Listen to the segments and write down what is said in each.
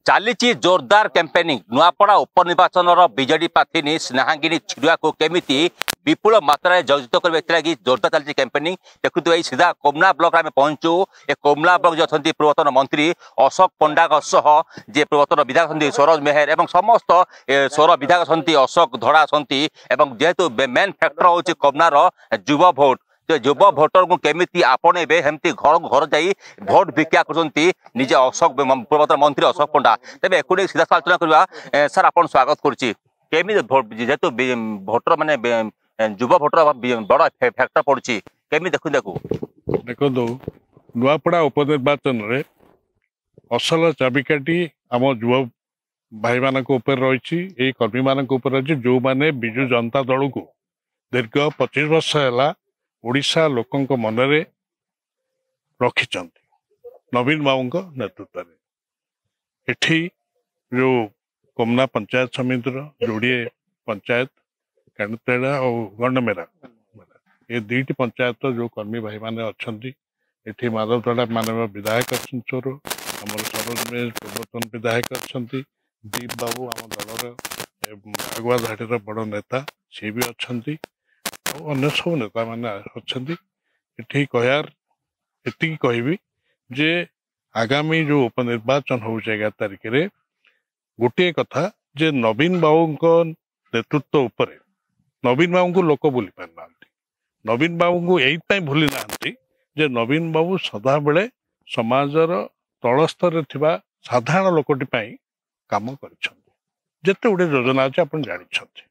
चली जोरदार campaigning Nuapada उपनिर्वाचन BJD प्रार्थी स्नेहांगिनी छिड़ुआ को केमिति विपुल मात्रा जयोजित करने जोरदार चलती कैंपेनिंग देखुए सीधा कोमला ब्लॉक में पहुंचू ए कोमला ब्लॉक जो अच्छा पूर्वतन मंत्री अशोक पंडा जे पूर्वतन विधायक सरोज मेहर एवं समस्त सौर विधायक अशोक धड़ा जेहेतु मेन फैक्टर हूँ कोमलार युवा भोट युवा भोटर को केमिति आपणेबे हेमती घर घर जाई भोट भिक्षा करछंती निजे अशोक पूर्वतन मंत्री अशोक पंडा तेबे एकुने सीधा आलोचना करबा सर आपन स्वागत करछि केमिति जेहेतु भोटर माने युवा भोटर बड़ फैक्टर पड़छि केमिति देखो नुआपड़ा उपनिर्वाचन रे असल चाबिकाठी आम युवा भाई मान रही कर्मी मान जो माने विजु जनता दल को दीर्घ 25 वर्ष है ओडिशा लोकंक मनरे रखिचंती नवीन बाबू नेतृत्व में एठी जो कोमना पंचायत समिति जोड़िए पंचायत कांडतेड़ा और गंडमेरा ये दुईटी पंचायत जो कर्मी भाई माने अच्छी एठी माधवतड़ा मानव विधायक अच्छोर आम सरोज में पूर्वतन विधायक अच्छा दीप बाबू आम दलर आगुआ धाड़ीर बड़ नेता सी भी अच्छा अन्य सब नेता मैंने अच्छा ये कहार एति कहबी जे आगामी जो उपनिर्वाचन हो 11 तारिख रे गोटे कथा जे नवीन बाबू नेतृत्व उपरे नवीन बाबू को लोक भूली पार ना नवीन बाबू को यही भूली ना जे नवीन बाबू सदा बेले समाजर तल स्तर थिबा साधारण लोकटी काम कर जेते गुटे योजना अच्छे आप जानी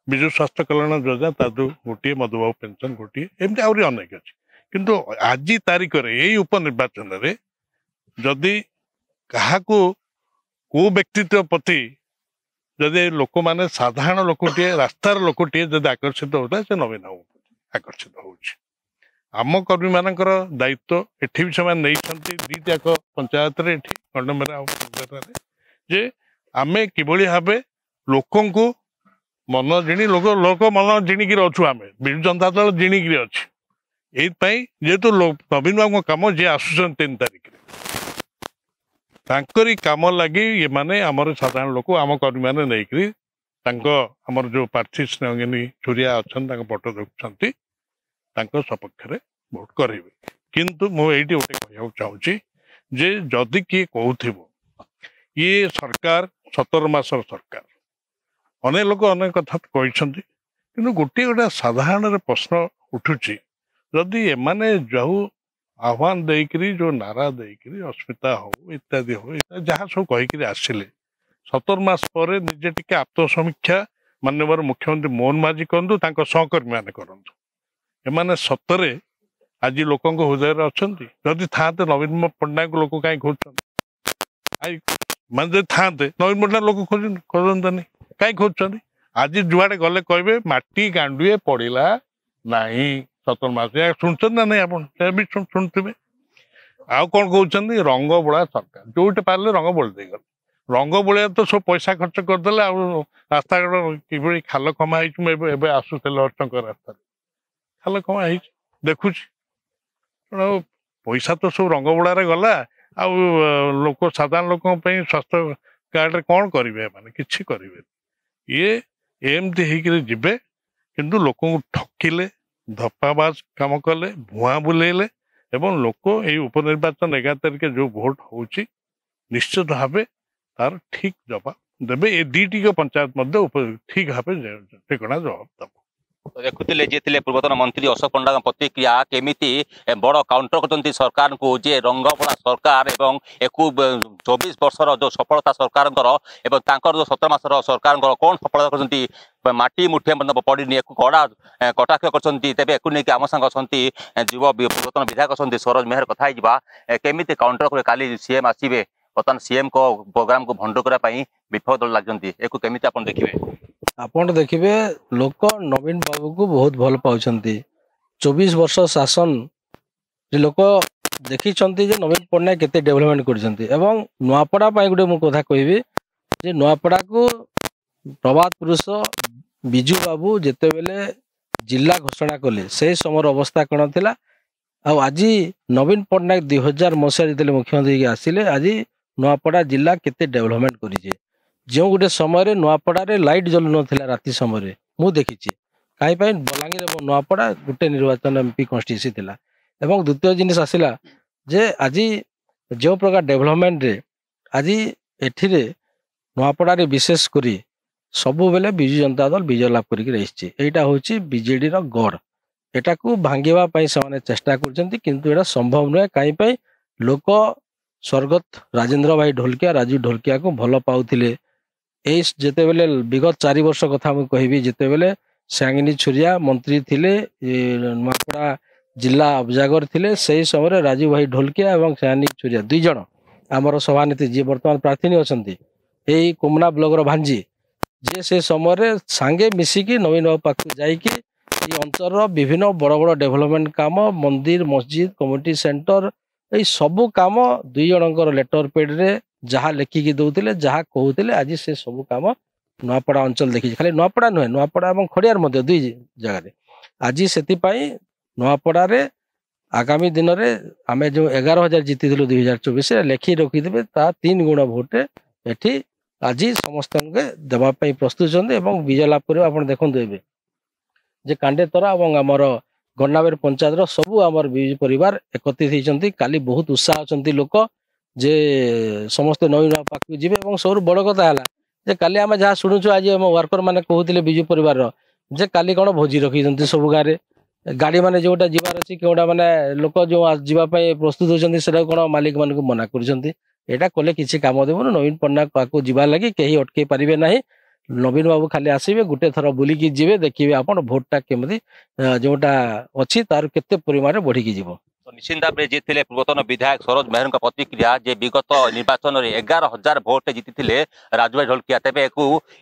विजु स्वास्थ्य कल्याण योजना तादू गोटे मधुबाबू पेंशन गोटे एमती आहरी अनेक अच्छी किंतु आज तारिख यही उपनिर्वाचन रे जदि क्या को व्यक्तित्व प्रति जदि लोक माने साधारण लोकटे रास्तार लोकटे जदि आकर्षित होता है से नवीन बाबू आकर्षित होउछि आम कर्मी मानकर दायित्व एठी भी से नहीं दीटाक पंचायत रे एठी गंडमेरा जे आमे किभली भाबे लोकन को मन जिणी लोक लोक मन जिणिकी अच्छु आम विजु जनता दल जिणिकी अच्छी यही जेहेतु नवीन बाबू कम जी आसुन 3 तारिख तांकरी काम लगी ये माने आमर साधारण लोक आम कर्मी मैंने नहीं आमर जो प्रार्थी स्नेहंगिनी छुरिया अच्छा पट देखुं सपक्ष भोट करेंगे किंतु मुझे गोटे कहना चाहूँगी जे जदि किए कहूब ये सरकार 17 मासर सरकार अनेक लोग अनेक कथा कहते कि गोटे गोटे साधारण प्रश्न उठुची जदि एमाने जाऊ आह्वान देकरी जो नारा देकरी अस्मिता हो इत्यादि हो जहाँ सब कहीकि आसिले 17 मास पर निजे टिके आत्मसमीक्षा माननीय मुख्यमंत्री मोहन माझी कहतु सहकर्मी मैंने करूँ एमाने सतरे आज लोक हृदय अच्छा जदि था नवीन पट्टनायक लोक कहीं खोज माने था नवीन पट्टनायक लोक खोजतानी कहीं खोज आज जुआड़े गले कहे माटी गांडुए पड़ा ना 17 मास शुणुं ना नहीं आप शुणुवे आउ कौन कहते रंग बोला सरकार जो पारे रंग बोल देगल रंग बोलिया तो सब पैसा खर्च करदे रास्ता कि खाल कमा आसुले अर्चक रास्ता खाल कमा देखुच पैसा तो सब रंग बोड़ारे गला आ लोक साधारण लोक स्वास्थ्य कार्ड कौन करेंगे माने किसी करेंगे ये एमती होबे किंतु लोक को ठकिले धप्पाबाज काम कले भुआ बुलेले एवं लोक ये उपनिर्वाचन 11 तारिख जो भोट होची निश्चित भाव तार ठीक जवाब देवे ये दीटी पंचायत ठीक भाव ठिकना जवाब दब देखुले जी पूर्वतन मंत्री अशोक पंडा प्रतिक्रिया केमिति बड़ काउंटर कर सरकार को जे रंगपड़ा सरकार एवं 24 वर्षर जो सफलता सरकार जो 17 मासर सरकार कौन सफलता कर माटी मुठिया पड़नी कड़ा कटाक्ष कर आम सांग अच्छा युवा पूर्वतन विधायक अच्छा सरोज मेहर कथा केमिति काउंटर कर काली सीएम आसवे बर्तमान सीएम को प्रोग्राम को भंड करने विपक्ष दल लगे एक केमिति आप देखिए आपण देखिए लोक नवीन बाबू को बहुत भल पाँच 24 वर्ष शासन लोक देखी नवीन पट्टनायक केते डेभलपमेंट कर नुआपड़ा गोटे मुझे कथा कहि नुआपड़ा को प्रभात पुरुष विजु बाबू जिते बेले जिला घोषणा कले से समय अवस्था कौन थी आज नवीन पट्टनायक 2000 मसीह जो मुख्यमंत्री आसिले आज नुआपड़ा जिला केते डेवलपमेंट करिजे जो गोटे समय नुआपड़ारे लाइट जलु नथिला राति समय मु देखिछि काई पई बलांगीर एवं नुआपड़ा गोटे निर्वाचन एमपी कन्स्टिट्यूंसी थिला एवं द्वितीय जिनिस आसिला जे आज जो प्रकार डेवलपमेंट रे आज एठिरे नुआपड़ारे विशेष करी सबु बेले बिजु जनता दल विजय लाभ करिक रहिछि एटा होछि बीजेडी रो गढ़ एटा को भांगिबा पई से चेष्टा करछन्ती किंतु एटा संभव नय काई पई लोक स्वर्गत राजेंद्र भाई ढोलकिया राजू ढोलकिया को भल पाउथिले एई जेते बेले विगत 4 वर्ष कथा मु कहिबी जेते बेले सांगिनी छुरिया मंत्री थिले नुआपड़ा जिला अबजागर थिले सेही समय राजू भाई ढोलकिया एवं सांगिनी छुरिया दुई जण आमर सभानेत्री जी वर्तमान प्रार्थी अछंती एई कोमना ब्लॉक रो भांजी जे से समय सांगे मिसिकी नवीन बाबू पाखु जाइकी ये अंचल विभिन्न बड़ बड़ डेवलपमेंट काम मंदिर मस्जिद कम्युनिटी सेंटर ये सबू काम दुई जनकर लेटर पेड रे जहाँ लेखिकी दौले जहाँ कहते आज से सबू काम नुआपड़ा अंचल देखी खाली नुआपड़ा नुहे नुआपड़ा और खड़ियार दुई जगह आज से नुआपड़ा आगामी दिन में आम जो 11,000 जीति 2024 लेखि रखिदे ता 3 गुण भोट एठी आज समस्त देवाई प्रस्तुत एवं विजय लाभ कर आप देखते ए जे कांडेतरा और आमर गन्नाबेर पंचायत सबू आमर बीज परिवार एकत्रित होती काली बहुत उत्साह अच्छा लोक जे समस्त नवीन पाखु जी सब बड़ कथा है जे काली आम जहाँ शुणुचु आज आम वर्कर मैंने कहते विजु परिवार जे काली कौन भोजी रखी सब गाँव में गाड़ी मैंने जोटा जीवार अच्छी केटा मैंने लोक जो जावाई प्रस्तुत होती से कौन मालिक मान मना कर कले किसी काम देवन नवीन पट्टनायक को जीवार लगी कहीं अटकई पारे ना नवीन बाबू खाली आसवे गोटे थर बुलिकी जी देखिए आप भोटा केमी जोटा अच्छी तार केते परिमाण बढ़िकी जीव निश्चित भाव में जीते पूर्वतन विधायक सरोज मेहर प्रतिक्रिया जे विगत निर्वाचन में 11,000 भोट जीति राजू ढोलकिया तेज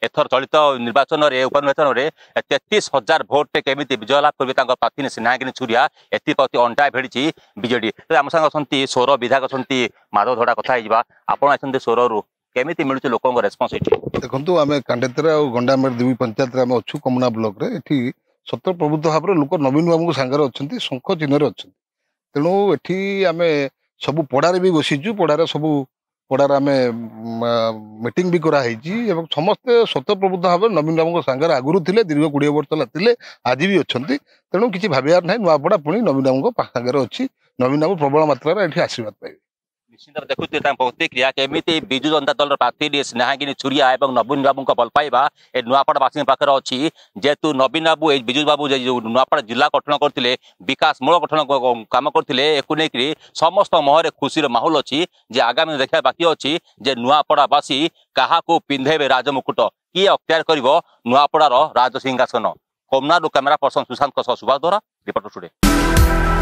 एथर चलित निर्वाचन में उपनिर्वाचन में 33,000 भोट केमी विजय लाभ करेंगे प्रार्थी स्नेहागिनी छुरिया एप्रति अंटा भिड़ी बीजेडी आम सागर अच्छा सौर विधायक अच्छा माधव धड़ा कथा आपड़ सौर रू केमी मिलूँ लोक रेस्पन्स देखो आम कांडेतरा और गंडामेर देवी पंचायत आम अच्छु कमुना ब्लॉक रे सत प्रभुत्व भाव में लोक नवीन बाबू सांगे अच्छा शंख चिन्ह अच्छा तेणु एठी आम सबू पड़ारे भी बसीचु पड़ारे सबू पड़ार आम मीटिंग भी कराई समस्ते सत प्रभुत्व भाव नवीन बाबू सांगे आगुरी थे दीर्घ 20 वर्ष थे आज भी अच्छा तेणु किसी भावार ना नुआपड़ा पुणी नवीन बाबू सांगे अच्छी नवीन बाबू प्रबल मात्रा आशीर्वाद पाइबे निश्चित देखुते प्रतिक्रिया केमी विजु जनता दल प्रार्थी स्नेहागिनी छुरिया और नवीन बाबू भल पाइबा ए नुआपड़ावासी पाखे अच्छी जेहेतु नवीन बाबू विजु बाबू जो नुआपड़ा जिला गठन करते विकासमूलक गठन कम करते एक समस्त महर खुशी माहौल अच्छी जे आगामी देखा बाकी अच्छी जे नुआपड़ावासी क्या पिंधेबे राजमुकुट किए अख्तियार कर नुआपड़ार राजसिंहासन कोमनारू कैमेरा पर्सन सुशांत सुभाष द्वारा रिपोर्टर टुडे।